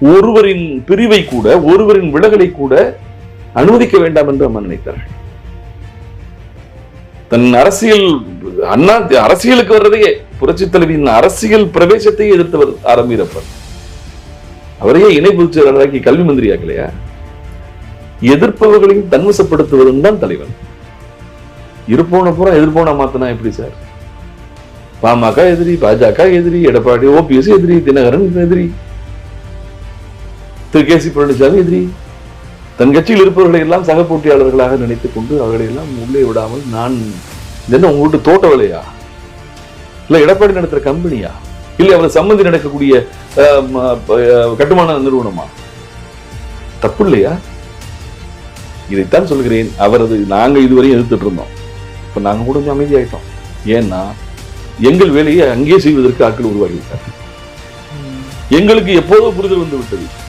ஒருவரின் பிரிவை கூட, ஒருவரின் விலகலை கூட அனுமதிக்க வேண்டாம் என்று அம்மா நினைத்தார்கள். தன் அரசியலுக்கு வர்றதையே, புரட்சி தலைவியின் அரசியல் பிரவேசத்தையே எதிர்த்தவர் ஆர் எம் வீரப்பன். அவரையே இணை பொதுச் செயலாளராக்கி கல்வி மந்திரியாக்கலையா? எதிர்ப்பவர்களையும் தன்வசப்படுத்துவதும் தான் தலைவன். இருப்போன பூரா எதிர்ப்போன மாத்தனா எப்படி சார்? பாமக எதிரி, பாஜக எதிரி, எடப்பாடி ஓபிஎஸ் எதிரி, தினகரன் எதிரி, திரு கே சி பழனிசாமி எதிரி. தன் கட்சியில் இருப்பவர்களை எல்லாம் சக போட்டியாளர்களாக நினைத்துக் கொண்டு அவர்களை எல்லாம் உள்ளே விடாமல், நான் என்ன உங்க வீட்டு தோட்ட வேலையா, இல்ல எடப்பாடி நடத்துற கம்பெனியா, இல்ல அவர் சம்பந்தி நடக்கக்கூடிய கட்டுமான நிறுவனமா? தப்பு இல்லையா? இதைத்தான் சொல்கிறேன். அவரது நாங்க இதுவரையும் எதிர்த்துட்டு இருந்தோம். இப்ப நாங்க கூட கொஞ்சம் அமைதியாயிட்டோம். ஏன்னா எங்கள் வேலையை அங்கே செய்வதற்கு ஆட்கள் உருவாகிவிட்டார். எங்களுக்கு எப்போதோ புரிதல் வந்து விட்டது.